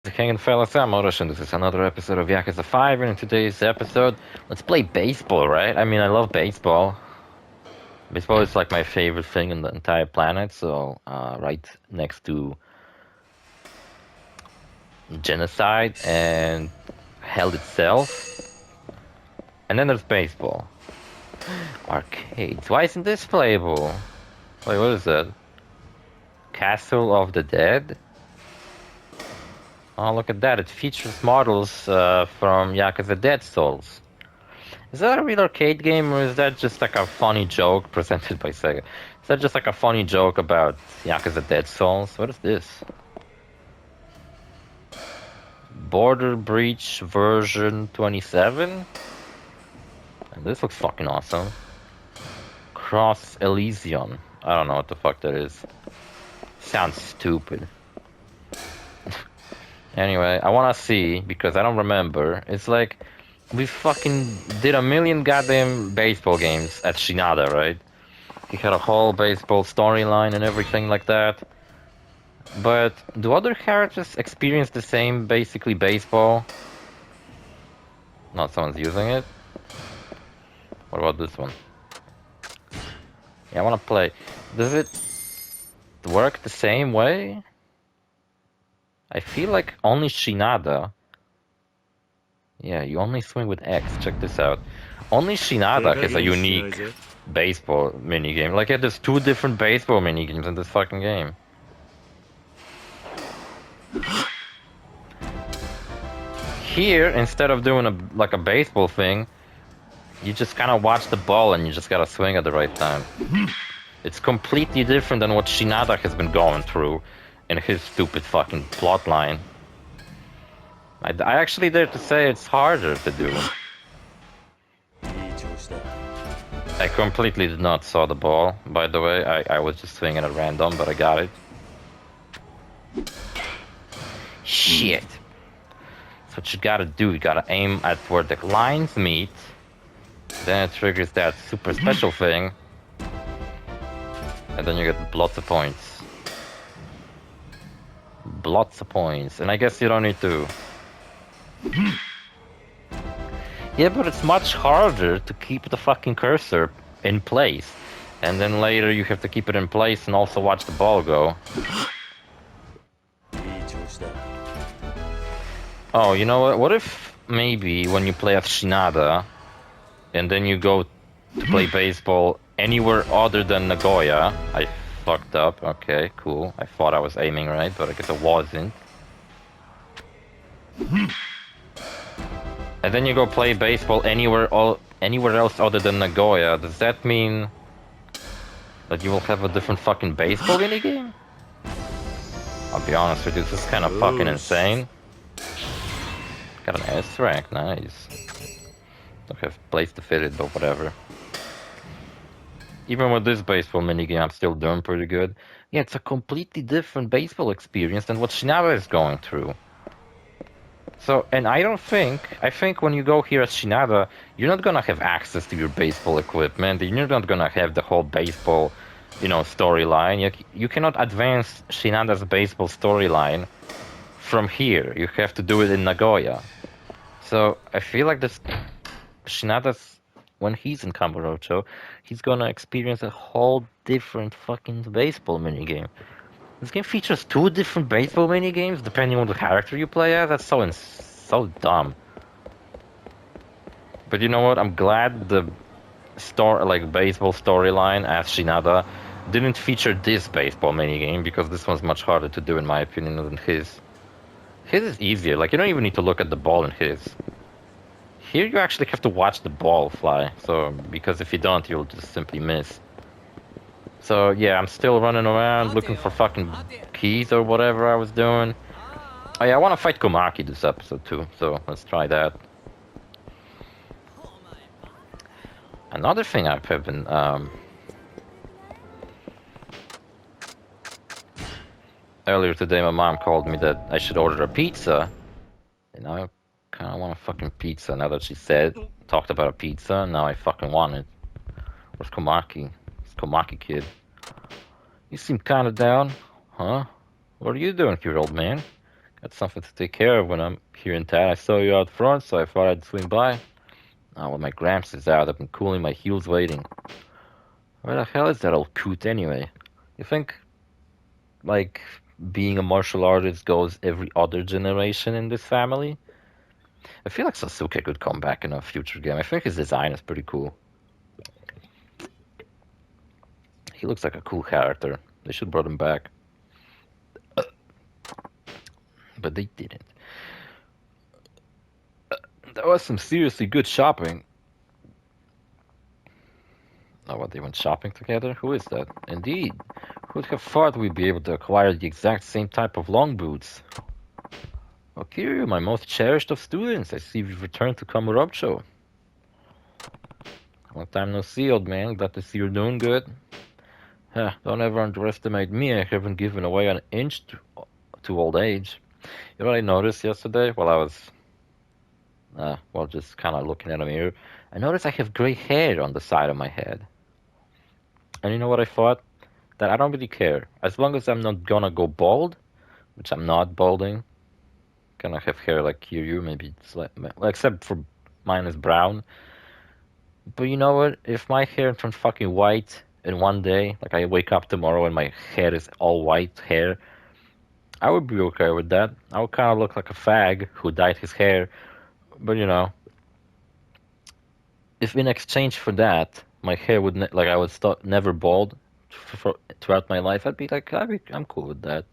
Hanging fellas, I'm OrosZ, and this is another episode of Yakuza 5, and in today's episode, let's play baseball, right? I mean, I love baseball. Baseball is like my favorite thing in the entire planet, so right next to genocide and hell itself. And then there's baseball. Arcades. Why isn't this playable? Wait, what is that? Castle of the Dead? Oh, look at that. It features models from Yakuza Dead Souls. Is that a real arcade game, or is that just like a funny joke presented by Sega? Is that just like a funny joke about Yakuza Dead Souls? What is this? Border Breach version 27? And this looks fucking awesome. Cross Elysium. I don't know what the fuck that is. Sounds stupid. Anyway, I wanna see, because I don't remember. It's like, we fucking did a million goddamn baseball games at Shinada, right? He had a whole baseball storyline and everything like that. But do other characters experience the same, basically, baseball? Not someone's using it. What about this one? Yeah, I wanna play. Does it work the same way? I feel like only Shinada. Yeah, you only swing with X. Check this out. Only Shinada has a unique baseball minigame. Like, yeah, there's two different baseball minigames in this fucking game. Here, instead of doing a baseball thing, you just kind of watch the ball and you just gotta swing at the right time. It's completely different than what Shinada has been going through in his stupid fucking plotline. I actually dare to say it's harder to do. I completely did not saw the ball, by the way. I was just swinging at random, but I got it. Shit. That's what you gotta do. You gotta aim at where the lines meet. Then it triggers that super special thing. And then you get lots of points. Lots of points. And I guess you don't need to... Yeah, but it's much harder to keep the fucking cursor in place. And then later you have to keep it in place and also watch the ball go. Oh, you know what? What if maybe when you play at Shinada and then you go to play baseball anywhere other than Nagoya? I fucked up. Okay, cool. I thought I was aiming right, but I guess I wasn't. And then you go play baseball anywhere else other than Nagoya. Does that mean that you will have a different fucking baseball minigame? I'll be honest with you, this is kind of fucking insane. Got an S rank, nice. Don't have place to fit it, but whatever. Even with this baseball minigame, I'm still doing pretty good. Yeah, it's a completely different baseball experience than what Shinada is going through. So, and I think when you go here at Shinada, you're not gonna have access to your baseball equipment, you're not gonna have the whole baseball, storyline. You cannot advance Shinada's baseball storyline from here. You have to do it in Nagoya. So, I feel like this Shinada's, when he's in Kamurocho, he's gonna experience a whole different fucking baseball minigame. This game features two different baseball minigames depending on the character you play as. That's so dumb. But you know what? I'm glad the baseball storyline as Shinada didn't feature this baseball minigame, because this one's much harder to do in my opinion than his. His is easier. Like, you don't even need to look at the ball in his. Here you actually have to watch the ball fly. So, because if you don't, you'll just simply miss. So yeah, I'm still running around looking for fucking keys or whatever I was doing. Oh yeah, I want to fight Komaki this episode too, so let's try that. Another thing I've been earlier today, my mom called me that I should order a pizza. And I kind of want a fucking pizza now that she talked about a pizza. Now I fucking want it. Where's Komaki? It's Komaki kid. You seem kind of down, huh? What are you doing here, old man? Got something to take care of when I'm here in town. I saw you out front, so I thought I'd swing by. Oh, well, my Gramps is out. I've been cooling my heels waiting. Where the hell is that old coot anyway? You think, like, being a martial artist goes every other generation in this family? I feel like Sasuke could come back in a future game. I think his design is pretty cool. He looks like a cool character. They should brought him back. But they didn't. That was some seriously good shopping. Oh, what, they went shopping together? Who is that? Indeed. Who would have thought we'd be able to acquire the exact same type of long boots? Oh, Kiryu, my most cherished of students. I see you've returned to Kamurocho. Long time no see, old man. Glad to see you're doing good. Don't ever underestimate me. I haven't given away an inch to old age. You know what I noticed yesterday while I was, just kind of looking at a mirror? I noticed I have gray hair on the side of my head. And you know what I thought? That I don't really care. As long as I'm not gonna go bald, which I'm not balding. Gonna have hair like Kiryu, maybe except for mine is brown. But you know what? If my hair turns fucking white in one day, like I wake up tomorrow and my head is all white hair, I would be okay with that. I would kind of look like a fag who dyed his hair. But you know, if in exchange for that, my hair would I would start never bald throughout my life, I'm cool with that.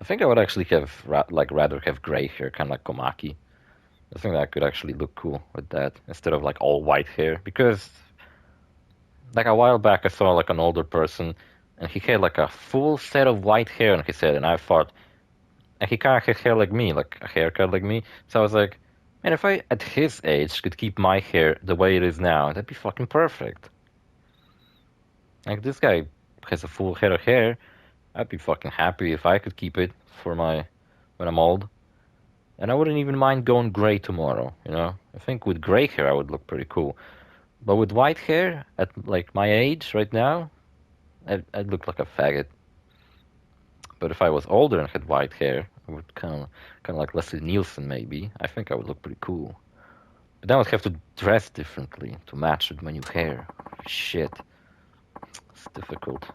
I think I would actually have rather have gray hair, kind of like Komaki. I think that could actually look cool with that instead of like all white hair. Because like a while back, I saw like an older person, and he had like a full set of white hair on his head, and I thought, and he kind of had hair like me, like a haircut like me. So I was like, man, if I at his age could keep my hair the way it is now, that'd be fucking perfect. Like this guy has a full head of hair. I'd be fucking happy if I could keep it for when I'm old. And I wouldn't even mind going gray tomorrow, you know? I think with gray hair I would look pretty cool. But with white hair, at like my age right now, I'd look like a faggot. But if I was older and had white hair, I would kind of like Leslie Nielsen maybe. I think I would look pretty cool. But then I would have to dress differently to match with my new hair. Shit. It's difficult.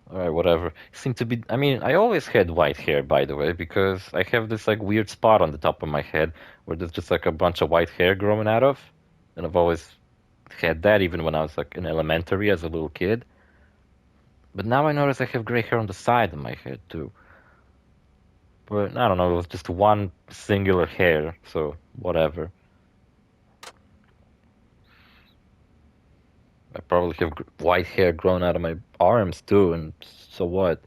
Alright, whatever. Seem to be. I mean, I always had white hair, by the way, because I have this like weird spot on the top of my head where there's just like a bunch of white hair growing out of, and I've always had that even when I was like in elementary as a little kid. But now I notice I have gray hair on the side of my head too. But I don't know, it was just one singular hair, so whatever. I probably have white hair growing out of my arms too, and so what?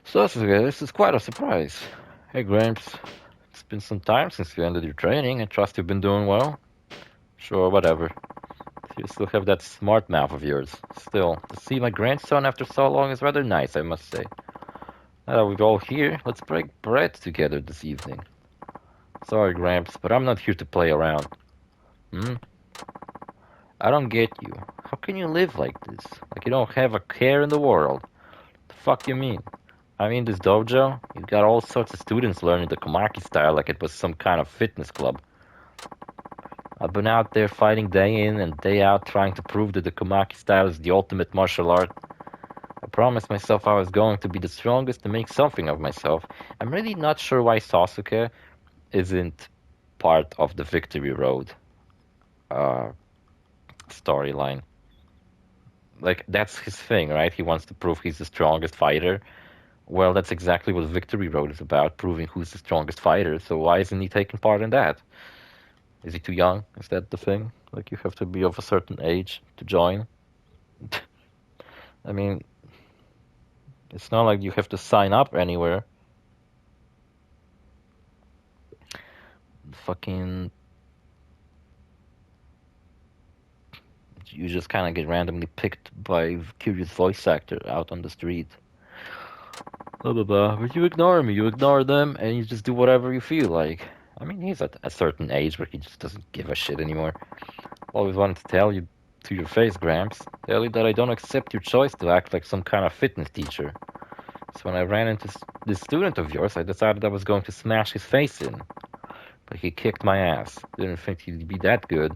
So this is quite a surprise. Hey Gramps, it's been some time since you ended your training. I trust you've been doing well. Sure, whatever. You still have that smart mouth of yours. Still, to see my grandson after so long is rather nice, I must say. Now that we're all here, let's break bread together this evening. Sorry, Gramps, but I'm not here to play around. Hmm? I don't get you. How can you live like this? Like you don't have a care in the world. The fuck you mean? I mean, this dojo, you've got all sorts of students learning the Komaki style like it was some kind of fitness club. I've been out there fighting day in and day out trying to prove that the Komaki style is the ultimate martial art. I promised myself I was going to be the strongest and make something of myself. I'm really not sure why Sasuke isn't part of the Victory Road storyline. Like, that's his thing, right? He wants to prove he's the strongest fighter. Well, that's exactly what Victory Road is about, proving who's the strongest fighter. So why isn't he taking part in that? Is he too young? Is that the thing? Like, you have to be of a certain age to join? I mean, it's not like you have to sign up anywhere. Fucking... You just kind of get randomly picked by curious voice actor out on the street. Blah blah blah. But you ignore me, you ignore them, and you just do whatever you feel like. I mean, he's at a certain age where he just doesn't give a shit anymore. Always wanted to tell you to your face, Gramps. Tell you that I don't accept your choice to act like some kind of fitness teacher. So when I ran into this student of yours, I decided I was going to smash his face in. But he kicked my ass. Didn't think he'd be that good.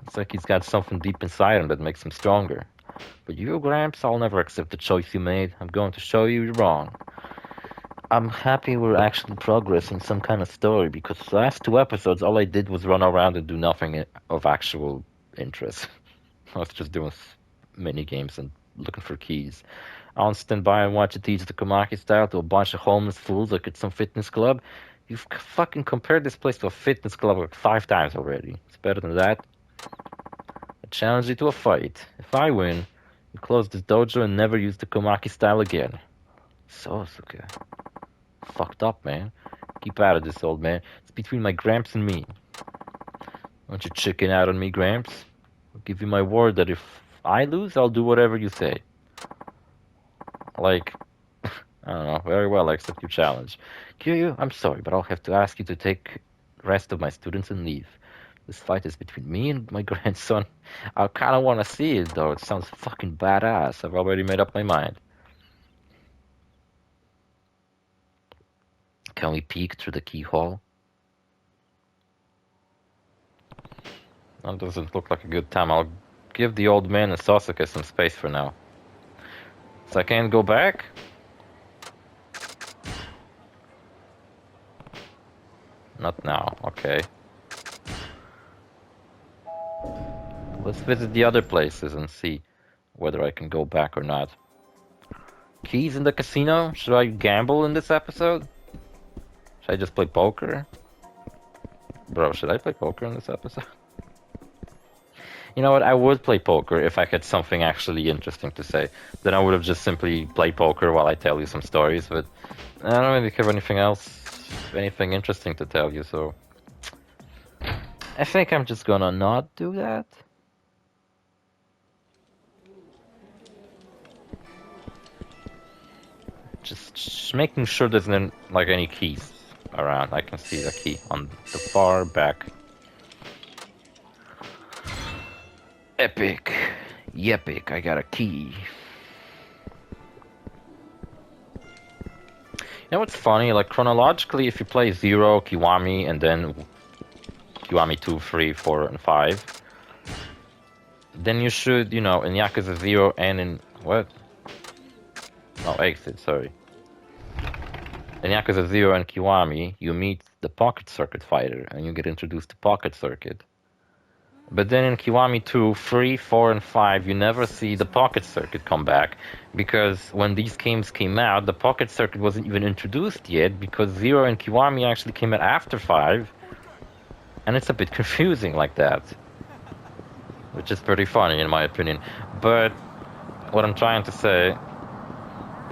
It's like he's got something deep inside him that makes him stronger. But you, Gramps, I'll never accept the choice you made. I'm going to show you you're wrong. I'm happy we're actually progressing some kind of story, because the last 2 episodes, all I did was run around and do nothing of actual interest. I was just doing mini games and looking for keys. I'll stand by and watch you teach the Komaki style to a bunch of homeless fools like at some fitness club. You've fucking compared this place to a fitness club like 5 times already. It's better than that. I challenge you to a fight. If I win, you close this dojo and never use the Komaki style again. So, okay. Fucked up, man. Keep out of this, old man. It's between my Gramps and me. Don't you chicken out on me, Gramps? I'll give you my word that if I lose, I'll do whatever you say. Like, I don't know. Very well, I accept your challenge. Kiryu, I'm sorry, but I'll have to ask you to take the rest of my students and leave. This fight is between me and my grandson. I kind of want to see it, though. It sounds fucking badass. I've already made up my mind. Can we peek through the keyhole? That doesn't look like a good time. I'll give the old man and Sasuke some space for now. So I can't go back? Not now, okay. Let's visit the other places and see whether I can go back or not. Keys in the casino? Should I gamble in this episode? Should I just play poker? Bro, should I play poker in this episode? You know what, I would play poker if I had something actually interesting to say. Then I would have just simply played poker while I tell you some stories, but I don't really have anything else, anything interesting to tell you, so... I think I'm just gonna not do that. Just making sure there's no, like, any keys around. I can see the key on the far back. Epic. Yepic, I got a key. You know what's funny? Like, chronologically, if you play 0, Kiwami, and then Kiwami 2, 3, 4, and 5, then you should, you know, in Yakuza 0 and in... what? Oh, Exit, sorry. In Yakuza 0 and Kiwami, you meet the Pocket Circuit fighter, and you get introduced to Pocket Circuit. But then in Kiwami 2, 3, 4, and 5, you never see the Pocket Circuit come back. Because when these games came out, the Pocket Circuit wasn't even introduced yet, because 0 and Kiwami actually came out after 5. And it's a bit confusing like that. Which is pretty funny, in my opinion. But what I'm trying to say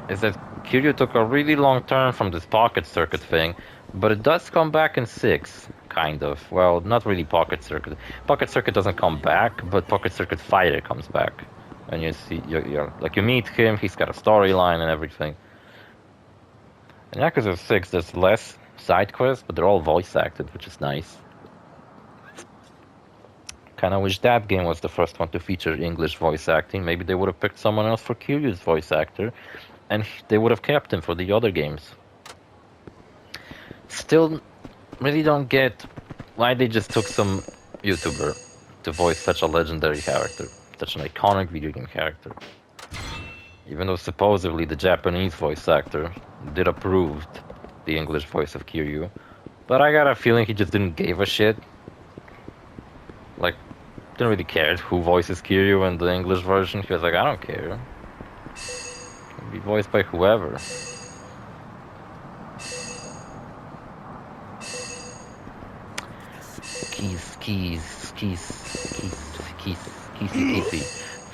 is that Kiryu took a really long turn from this Pocket Circuit thing, but it does come back in 6. Kind of. Well, not really Pocket Circuit. Pocket Circuit doesn't come back, but Pocket Circuit Fighter comes back. And you see, you're like, you meet him, he's got a storyline and everything. In Yakuza 6, there's less side quests, but they're all voice acted, which is nice. Kinda wish that game was the first one to feature English voice acting. Maybe they would have picked someone else for Kiryu's voice actor, and they would have kept him for the other games. Still really don't get why they just took some YouTuber to voice such a legendary character, such an iconic video game character. Even though supposedly the Japanese voice actor did approve the English voice of Kiryu, but I got a feeling he just didn't give a shit. Like, didn't really care who voices Kiryu in the English version. He was like, I don't care. Can be voiced by whoever. Keys.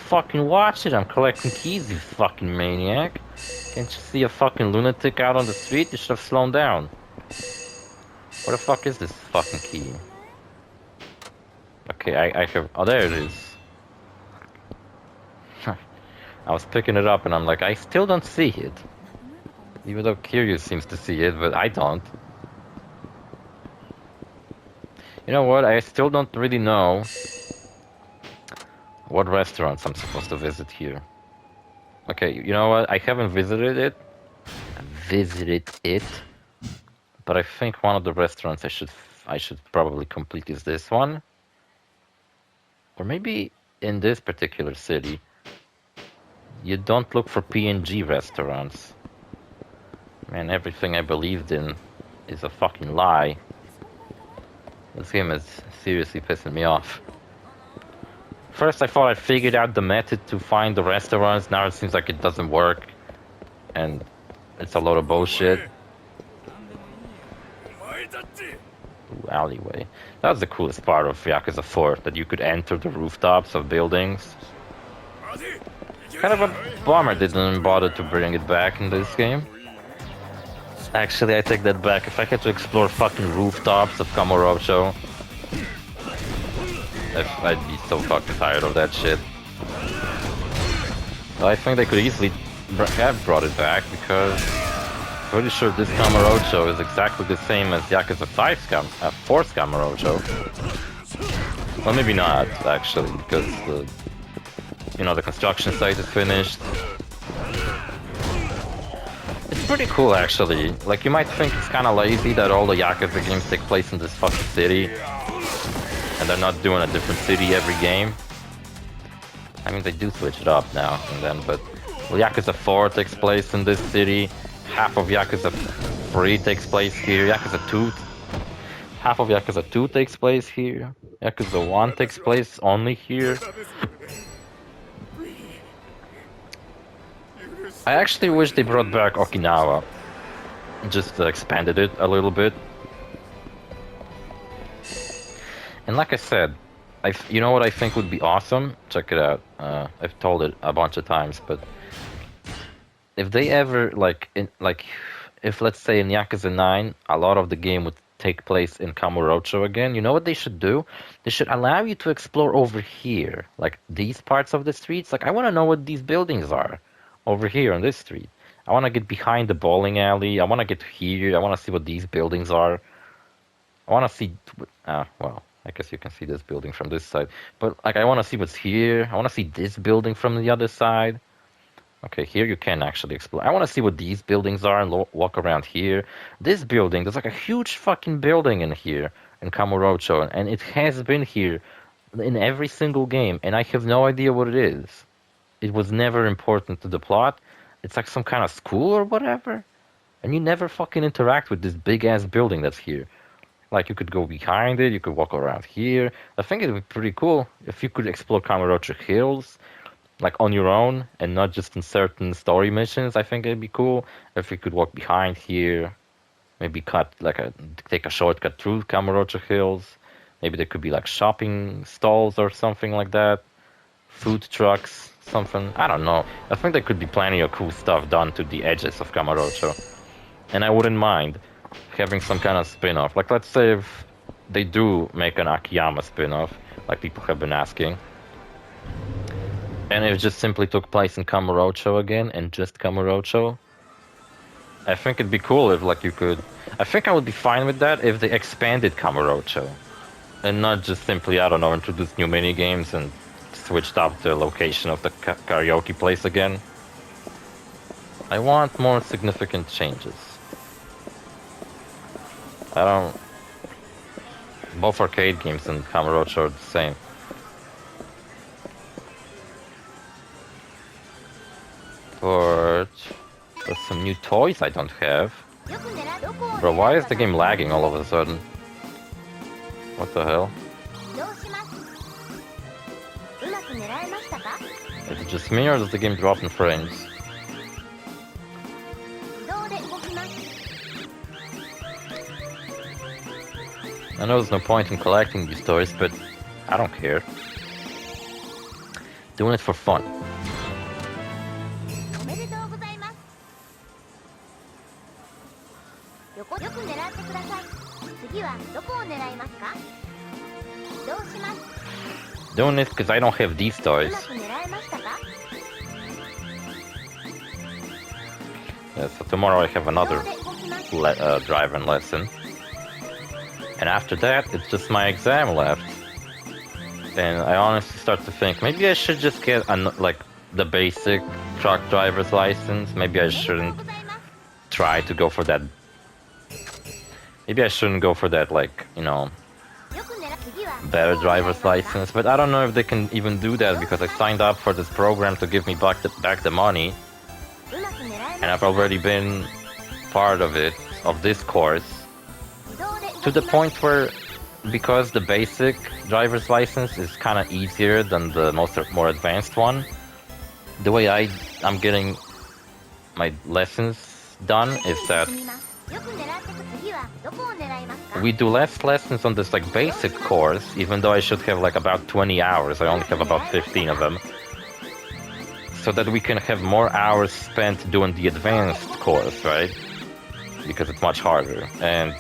Fucking watch it, I'm collecting keys, you fucking maniac. Can't you see a fucking lunatic out on the street? You should have slowed down. Where the fuck is this fucking key? Okay, I have... oh, there it is. I was picking it up and I'm like, I still don't see it. Even though Kiryu seems to see it, but I don't. You know what? I still don't really know what restaurants I'm supposed to visit here. Okay, you know what? I haven't visited it, visited it, but I think one of the restaurants I should probably complete is this one, or maybe in this particular city. You don't look for PNG restaurants. Man, everything I believed in is a fucking lie. This game is seriously pissing me off. First I thought I figured out the method to find the restaurants, now it seems like it doesn't work. And it's a load of bullshit. Ooh, alleyway. That was the coolest part of Yakuza 4, that you could enter the rooftops of buildings. Kind of a bummer they didn't bother to bring it back in this game. Actually, I take that back. If I had to explore fucking rooftops of Kamurocho, I'd be so fucking tired of that shit. I think they could easily have brought it back, because I'm pretty sure this Kamurocho is exactly the same as Yakuza 4's Kamurocho. Well, maybe not, actually, because the construction site is finished. It's pretty cool, actually. Like, you might think it's kind of lazy that all the Yakuza games take place in this fucking city, and they're not doing a different city every game. I mean, they do switch it up now and then, but Yakuza 4 takes place in this city, half of Yakuza 3 takes place here, half of Yakuza 2 takes place here, Yakuza 1 takes place only here. I actually wish they brought back Okinawa, just expanded it a little bit. And like I said, you know what I think would be awesome? Check it out. I've told it a bunch of times, but if they ever if let's say in Yakuza 9, a lot of the game would take place in Kamurocho again, you know what they should do? They should allow you to explore over here, like these parts of the streets. Like, I want to know what these buildings are over here on this street. I want to get behind the bowling alley. I want to get here. I want to see what these buildings are. I want to see. Well, I guess you can see this building from this side. But like, I want to see what's here. I want to see this building from the other side. Okay, here you can actually explore. I want to see what these buildings are and walk around here. This building, there's like a huge fucking building in here in Kamurocho, and it has been here in every single game, and I have no idea what it is. It was never important to the plot. It's like some kind of school or whatever. And you never fucking interact with this big-ass building that's here. Like, you could go behind it, you could walk around here. I think it would be pretty cool if you could explore Kamurocho Hills, like on your own, and not just in certain story missions. I think it'd be cool if you could walk behind here, maybe take a shortcut through Kamurocho Hills. Maybe there could be like shopping stalls or something like that. Food trucks, something. I don't know. I think there could be plenty of cool stuff done to the edges of Kamurocho. And I wouldn't mind having some kind of spin-off. Like, let's say if they do make an Akiyama spin-off, like people have been asking, and it just simply took place in Kamurocho again, and just Kamurocho, I think it'd be cool if, like, you could... I think I would be fine with that if they expanded Kamurocho, and not just simply, I don't know, introduce new mini-games and switched up the location of the karaoke place again. I want more significant changes. Both arcade games and Kamurocho are the same. But there's some new toys I don't have. Bro, why is the game lagging all of a sudden? What the hell? Is it just me, or does the game drop in frames? I know there's no point in collecting these toys, but I don't care. Doing it for fun. Doing it because I don't have these toys. Yeah, so tomorrow I have another driving lesson. And after that, it's just my exam left. And I honestly start to think, maybe I should just get the basic truck driver's license. Maybe I shouldn't try to go for that. Maybe I shouldn't go for that, like, you know, better driver's license, but I don't know if they can even do that because I signed up for this program to give me back the money, and I've already been part of it, of this course, to the point where, because the basic driver's license is kind of easier than the more advanced one, the way I'm getting my lessons done is that we do less lessons on this like basic course, even though I should have like about 20 hours. I only have about 15 of them. So that we can have more hours spent doing the advanced course, right? Because it's much harder. And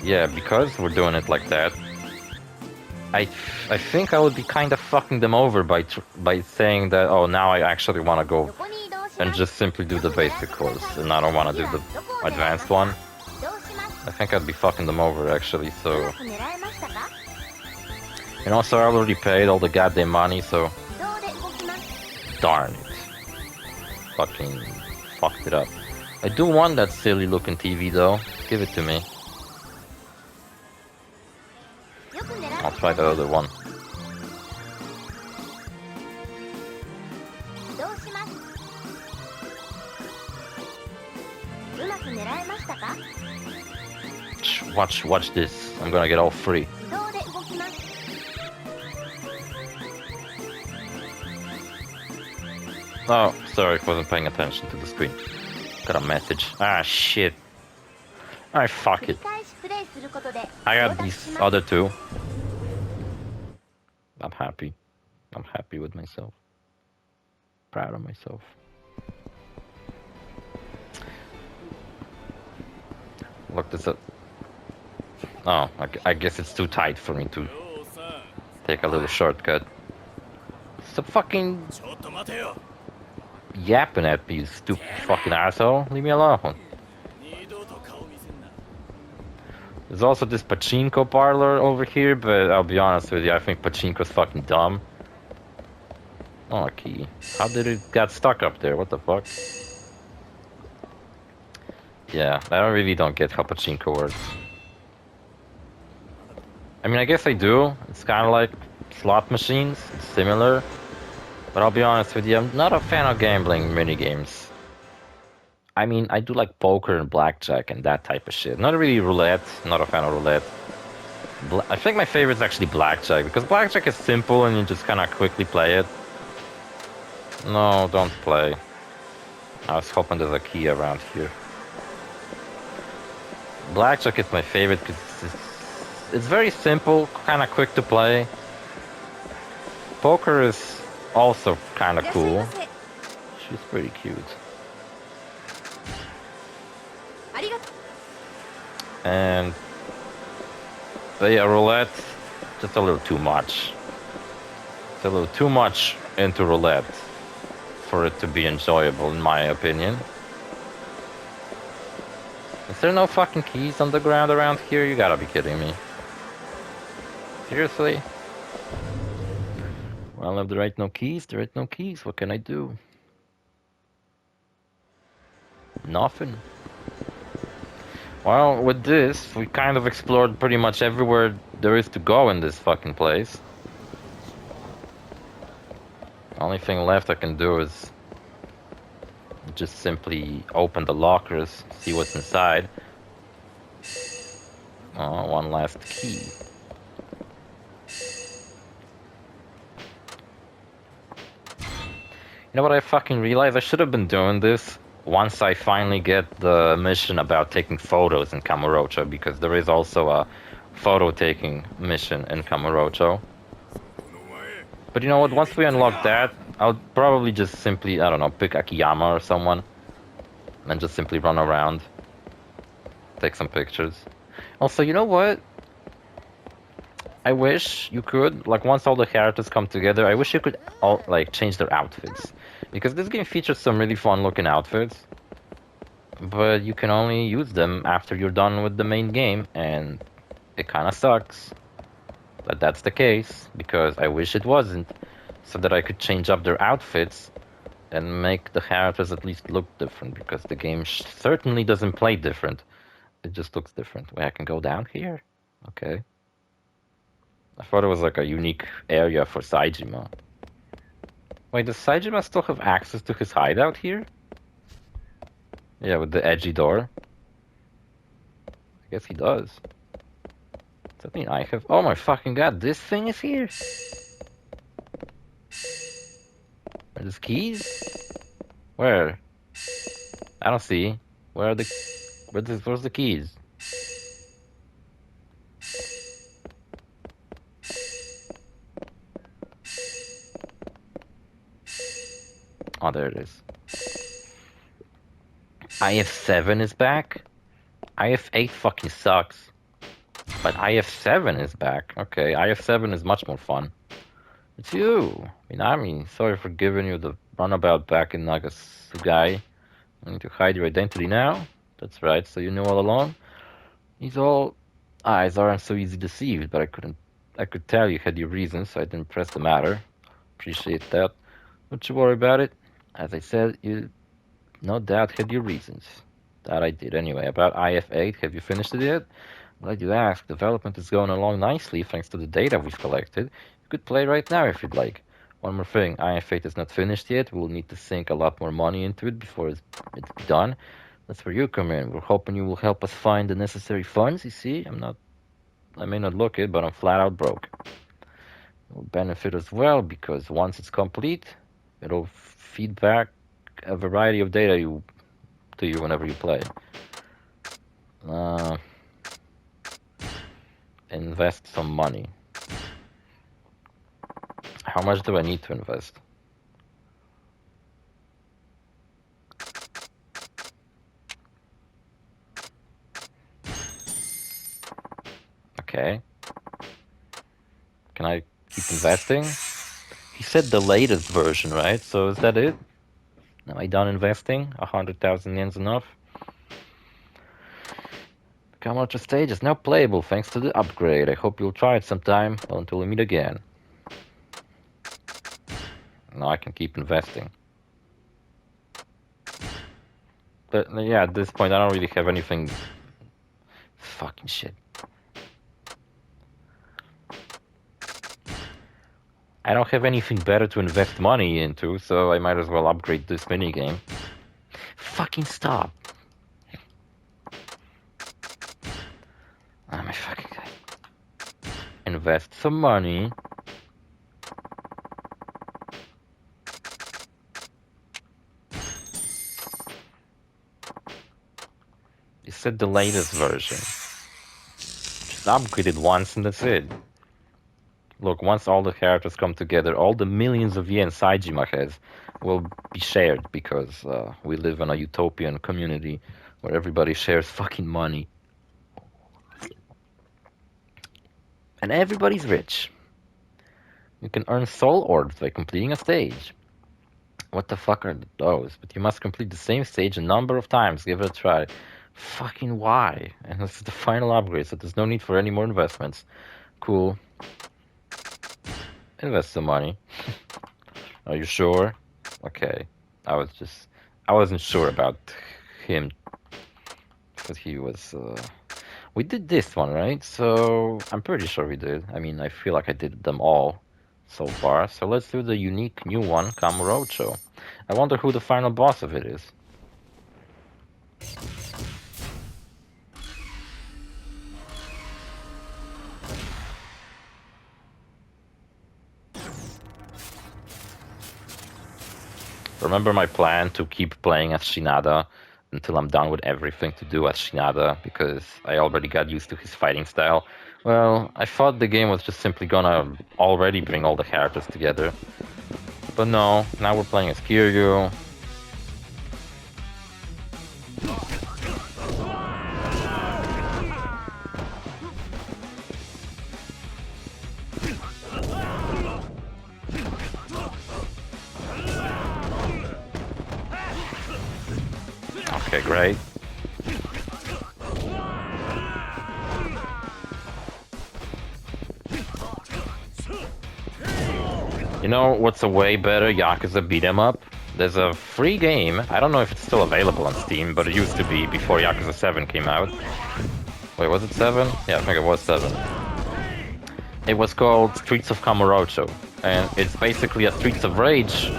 yeah, because we're doing it like that, I think I would be kind of fucking them over by saying that, oh, now I actually want to go and just simply do the basic course, and I don't want to do the advanced one. I think I'd be fucking them over, actually, so... And also, I already paid all the goddamn money, so... Darn it. Fucking fucked it up. I do want that silly looking TV, though. Give it to me. I'll try the other one. Watch this. I'm gonna get all free. Oh, sorry, wasn't paying attention to the screen. Got a message. Ah, shit. Alright, fuck it. I got these other two. I'm happy. I'm happy with myself. Proud of myself. Look this up. Oh, I guess it's too tight for me to take a little shortcut. Stop fucking yapping at me, you stupid fucking asshole. Leave me alone. There's also this pachinko parlor over here, but I'll be honest with you, I think pachinko's fucking dumb. Oh, a key. How did it get stuck up there? What the fuck? Yeah, I really don't get how pachinko works. I mean, I guess I do. It's kind of like slot machines. It's similar. But I'll be honest with you, I'm not a fan of gambling minigames. I mean, I do like poker and blackjack and that type of shit. Not really roulette. Not a fan of roulette. I think my favorite is actually blackjack, because blackjack is simple and you just kind of quickly play it. No, don't play. I was hoping there's a key around here. Blackjack is my favorite because it's very simple, kind of quick to play. Poker is also kind of cool. She's pretty cute. And but yeah, roulette, just a little too much. It's a little too much into roulette for it to be enjoyable, in my opinion. Is there no fucking keys on the ground around here? You gotta be kidding me. Seriously? Well, if there ain't no keys, there ain't no keys. What can I do? Nothing. Well, with this, we kind of explored pretty much everywhere there is to go in this fucking place. Only thing left I can do is just simply open the lockers, see what's inside. Oh, one last key. You know what I fucking realized? I should have been doing this once I finally get the mission about taking photos in Kamurocho, because there is also a photo taking mission in Kamurocho. But you know what, once we unlock that, I'll probably just simply, I don't know, pick Akiyama or someone and just simply run around, take some pictures. Also, you know what? I wish you could, like, once all the characters come together, I wish you could all, like, change their outfits. Because this game features some really fun looking outfits, but you can only use them after you're done with the main game, and it kind of sucks that that's the case, because I wish it wasn't, so that I could change up their outfits and make the characters at least look different, because the game certainly doesn't play different. It just looks different. Wait, I can go down here? Okay. I thought it was like a unique area for Saejima. Wait, does Saejima still have access to his hideout here? Yeah, with the edgy door. I guess he does. Does that mean I have... Oh my fucking god, this thing is here? Are these keys? Where? I don't see. Where are the... Where's the keys? Oh, there it is. IF7 is back? IF8 fucking sucks. But IF7 is back. Okay, IF7 is much more fun. It's you! Minami, sorry for giving you the runabout back in Nagasugai. I need to hide your identity now? That's right, so you knew all along? He's all... Eyes aren't so easy deceived, but I could tell you had your reasons, so I didn't press the matter. Appreciate that. Don't you worry about it. As I said, you no doubt had your reasons. That I did. Anyway, about IF8, have you finished it yet? Glad you asked. Development is going along nicely thanks to the data we've collected. You could play right now if you'd like. One more thing, IF8 is not finished yet. We'll need to sink a lot more money into it before it's done. That's where you come in. We're hoping you will help us find the necessary funds, you see? I may not look it, but I'm flat out broke. It will benefit as well because once it's complete, it'll feed back a variety of data to you whenever you play. Invest some money. How much do I need to invest? Okay. Can I keep investing? He said the latest version, right? So is that it? Am I done investing? 100,000 yen's enough? Commander stage is now playable thanks to the upgrade. I hope you'll try it sometime. Well, until we meet again. Now I can keep investing. But yeah, at this point I don't really have anything... Fucking shit. I don't have anything better to invest money into, so I might as well upgrade this minigame. Fucking stop. Oh my fucking god. Invest some money. You said the latest version. Just upgrade it once and that's it. Look, once all the characters come together, all the millions of yen Saejima has will be shared because we live in a utopian community where everybody shares fucking money. And everybody's rich. You can earn soul orbs by completing a stage. What the fuck are those? But you must complete the same stage a number of times. Give it a try. Fucking why? And this is the final upgrade, so there's no need for any more investments. Cool. Invest some money. Are you sure? Okay. I wasn't sure about him. Because he was... We did this one, right? So, I'm pretty sure we did. I mean, I feel like I did them all so far. So let's do the unique new one, Kamurocho. I wonder who the final boss of it is. Remember my plan to keep playing as Shinada until I'm done with everything to do as Shinada, because I already got used to his fighting style. Well, I thought the game was just simply gonna already bring all the characters together. But no, now we're playing as Kiryu. Okay, great. You know what's a way better Yakuza beat 'em up? There's a free game. I don't know if it's still available on Steam, but it used to be before Yakuza 7 came out. Wait, was it 7? Yeah, I think it was 7. It was called Streets of Kamurocho, and it's basically a Streets of Rage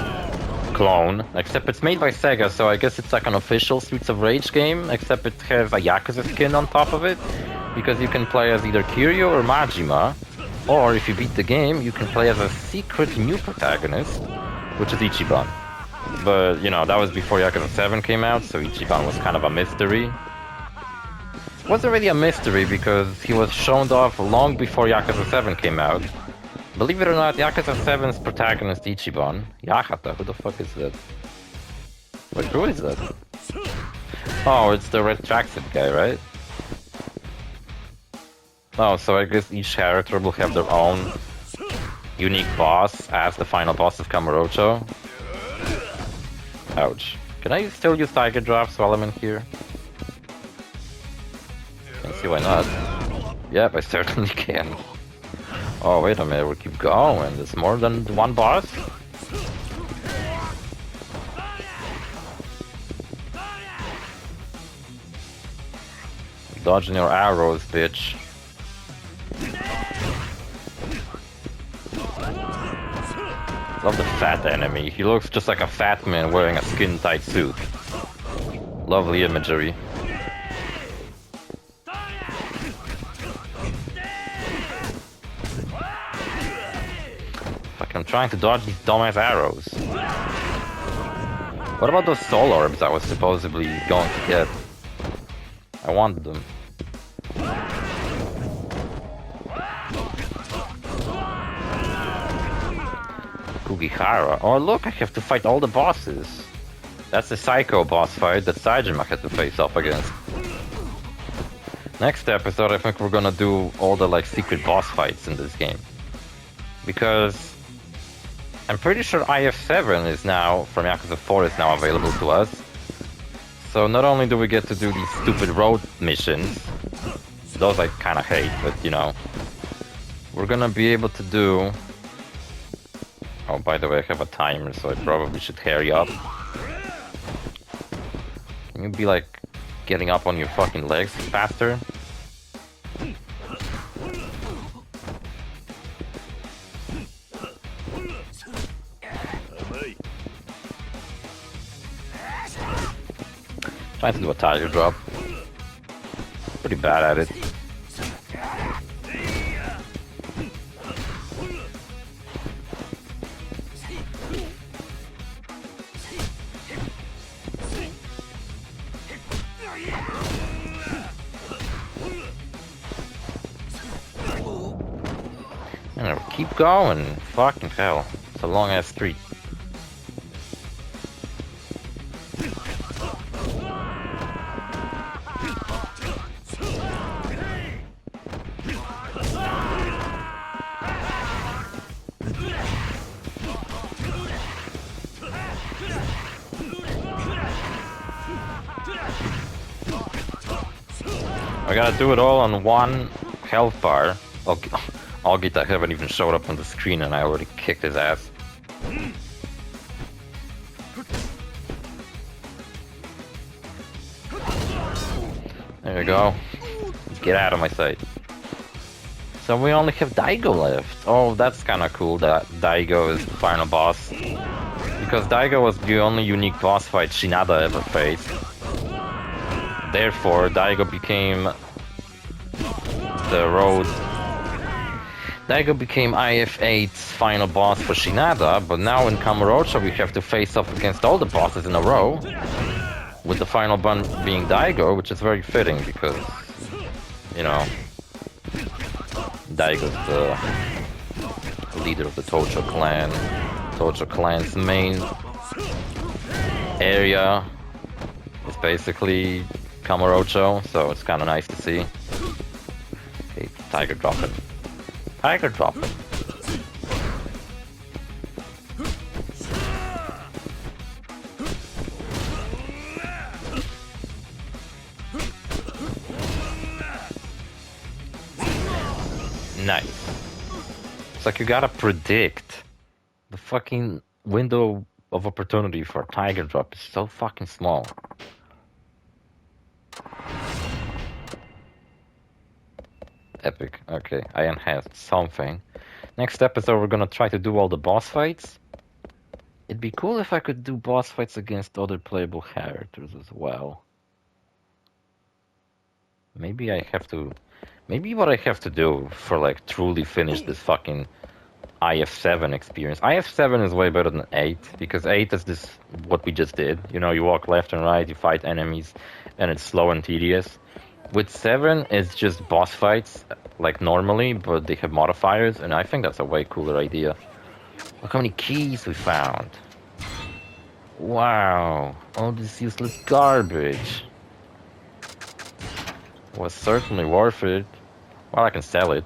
clone, except it's made by Sega, so I guess it's like an official Streets of Rage game, except it has a Yakuza skin on top of it, because you can play as either Kiryu or Majima, or if you beat the game, you can play as a secret new protagonist, which is Ichiban. But, you know, that was before Yakuza 7 came out, so Ichiban was kind of a mystery. It wasn't really a mystery because he was shown off long before Yakuza 7 came out. Believe it or not, Yakuza 7's protagonist Ichiban, Yahata, who the fuck is that? Wait, who is that? Oh, it's the red tracksuit guy, right? Oh, so I guess each character will have their own unique boss as the final boss of Kamurocho. Ouch. Can I still use Tiger Drops while I'm in here? Can't see why not. Yep, I certainly can. Oh, wait a minute, we'll keep going. There's more than one boss? Dodging your arrows, bitch. Love the fat enemy. He looks just like a fat man wearing a skin-tight suit. Lovely imagery. Fuck, I'm trying to dodge these dumbass arrows. What about those soul orbs I was supposedly going to get? I want them. Kugihara. Oh look, I have to fight all the bosses. That's the Psycho boss fight that Saejima had to face off against. Next episode, I think we're gonna do all the like secret boss fights in this game. Because I'm pretty sure IF7 is now, from Yakuza 4, is now available to us. So not only do we get to do these stupid road missions, those I kinda hate, but you know, we're gonna be able to do... Oh, by the way, I have a timer, so I probably should hurry up. Can you be like getting up on your fucking legs faster? Trying to do a tiger drop. Pretty bad at it. Keep going. Fucking hell. It's a long ass street. I gotta do it all on one health bar. Okay. Algita haven't even showed up on the screen and I already kicked his ass. There you go. Get out of my sight. So we only have Daigo left. Oh, that's kinda cool that Daigo is the final boss. Because Daigo was the only unique boss fight Shinada ever faced. Therefore, Daigo became the road... Daigo became IF8's final boss for Shinada, but now in Kamurocho we have to face off against all the bosses in a row, with the final one being Daigo, which is very fitting because, you know, Daigo's the leader of the Tojo clan. Tojo clan's main area is basically Kamurocho, so it's kind of nice to see. Hey, tiger drop it. Tiger drop it. Nice. It's like you gotta predict the fucking window of opportunity for a tiger drop is so fucking small. Epic. Okay, I enhanced something. Next episode, we're gonna try to do all the boss fights. It'd be cool if I could do boss fights against other playable characters as well. Maybe I have to... Maybe what I have to do for, like, truly finish this fucking IF7 experience. IF7 is way better than 8, because 8 is this, what we just did. You know, you walk left and right, you fight enemies, and it's slow and tedious. With 7, it's just boss fights, like normally, but they have modifiers, and I think that's a way cooler idea. Look how many keys we found. Wow, all this useless garbage. Was certainly worth it. Well, I can sell it.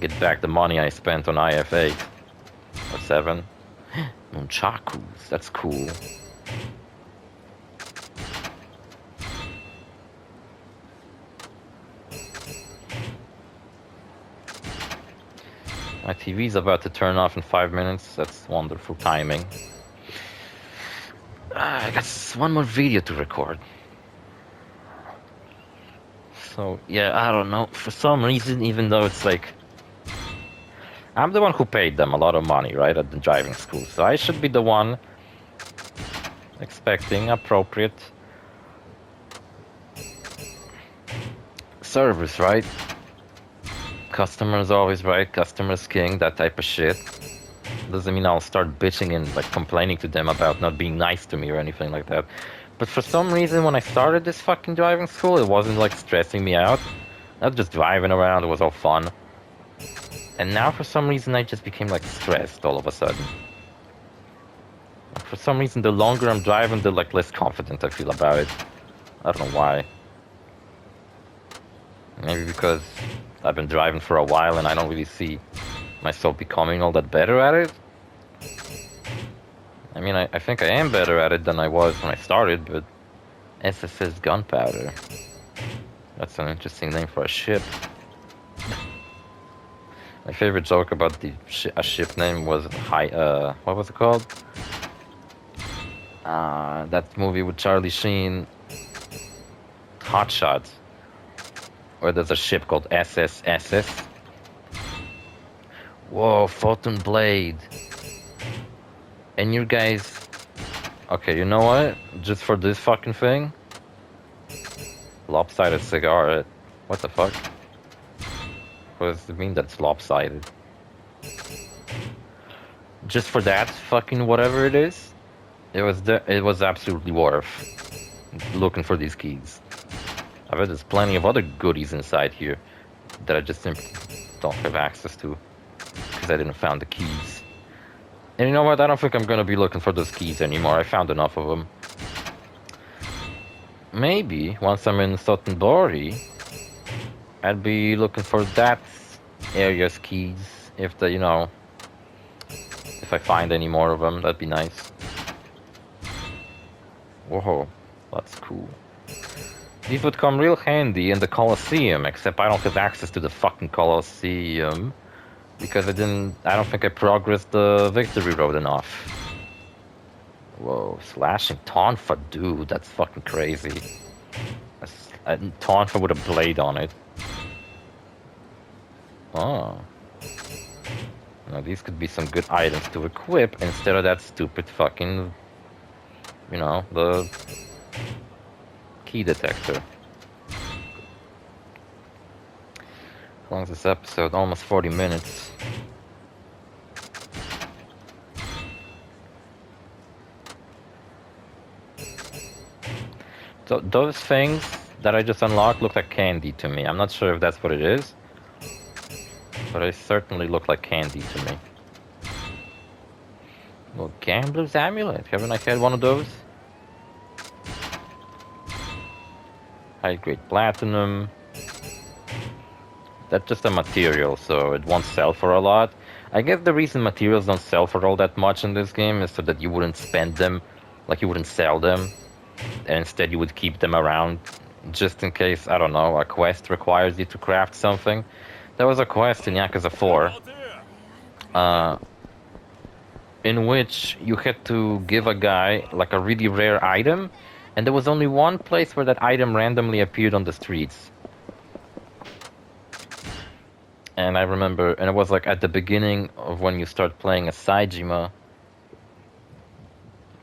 Get back the money I spent on IF8. Or 7. Nunchakus, that's cool. My TV's about to turn off in 5 minutes. That's wonderful timing. I got one more video to record. So, yeah, I don't know. For some reason, even though it's like... I'm the one who paid them a lot of money, right, at the driving school. So I should be the one expecting appropriate service, right? Customer's always right, customer's king, that type of shit. Doesn't mean I'll start bitching and like complaining to them about not being nice to me or anything like that. But for some reason, when I started this fucking driving school, it wasn't like stressing me out. I was just driving around, it was all fun. And now for some reason, I just became like stressed all of a sudden. For some reason, the longer I'm driving, the like less confident I feel about it. I don't know why. Maybe because I've been driving for a while and I don't really see myself becoming all that better at it. I mean, I think I am better at it than I was when I started, but SSS Gunpowder. That's an interesting name for a ship. My favorite joke about a ship name was what was it called? That movie with Charlie Sheen, Hot Shots, where there's a ship called SSSS. Whoa, Photon Blade. And you guys... Okay, you know what? Just for this fucking thing? Lopsided cigar. What the fuck? What does it mean that's lopsided? Just for that fucking whatever it is, it was absolutely worth looking for these keys. I bet there's plenty of other goodies inside here that I just simply don't have access to because I didn't find the keys. And you know what? I don't think I'm gonna be looking for those keys anymore. I found enough of them. Maybe once I'm in Sotenbori, I'd be looking for that area's keys. If if I find any more of them, that'd be nice. Whoa, that's cool. These would come real handy in the Colosseum, except I don't have access to the fucking Colosseum because I don't think I progressed the victory road enough. Whoa, slashing Tonfa, dude, that's fucking crazy. A Tonfa with a blade on it. Oh. Now these could be some good items to equip instead of that stupid fucking, the key detector. How long is this episode? Almost 40 minutes. So those things that I just unlocked look like candy to me. I'm not sure if that's what it is, but they certainly look like candy to me. Well, Gambler's Amulet. Haven't I had one of those? High grade platinum. That's just a material, so it won't sell for a lot. I guess the reason materials don't sell for all that much in this game is so that you wouldn't spend them, like you wouldn't sell them, and instead you would keep them around just in case, I don't know, a quest requires you to craft something. There was a quest in Yakuza 4 in which you had to give a guy like a really rare item, and there was only one place where that item randomly appeared on the streets. And I remember, and it was like at the beginning of when you start playing as Saejima.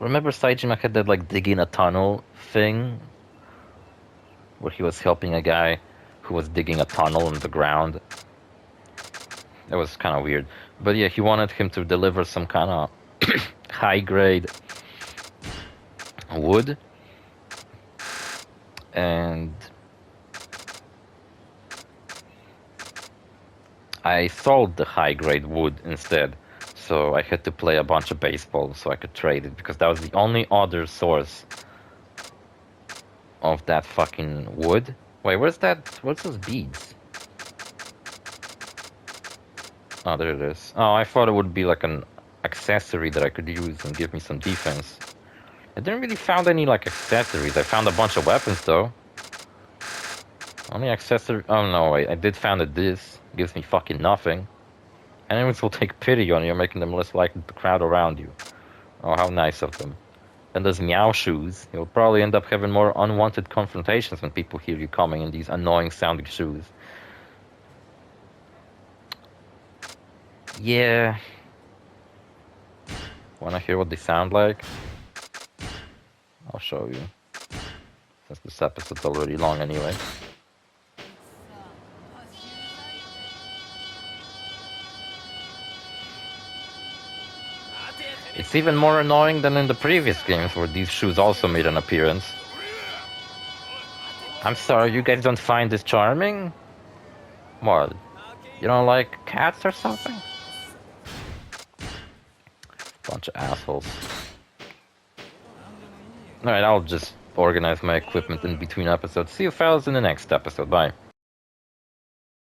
Remember Saejima had that like digging a tunnel thing? Where he was helping a guy who was digging a tunnel in the ground. It was kind of weird. But yeah, he wanted him to deliver some kind of high-grade wood. And I sold the high-grade wood instead. So I had to play a bunch of baseball so I could trade it, because that was the only other source of that fucking wood. Wait, where's that? What's those beads? Oh, there it is. Oh, I thought it would be like an accessory that I could use and give me some defense. I didn't really found any like accessories. I found a bunch of weapons though. Only accessory. Oh no, wait. I did found that this gives me fucking nothing. Enemies will take pity on you, making them less likely to crowd around you. Oh, how nice of them. And those meow shoes. You'll probably end up having more unwanted confrontations when people hear you coming in these annoying sounding shoes. Yeah. Wanna hear what they sound like? I'll show you. Since this episode's already long anyway. It's even more annoying than in the previous games where these shoes also made an appearance. I'm sorry, you guys don't find this charming? What? You don't like cats or something? Bunch of assholes. Alright, I'll just organize my equipment in between episodes. See you fellas in the next episode. Bye.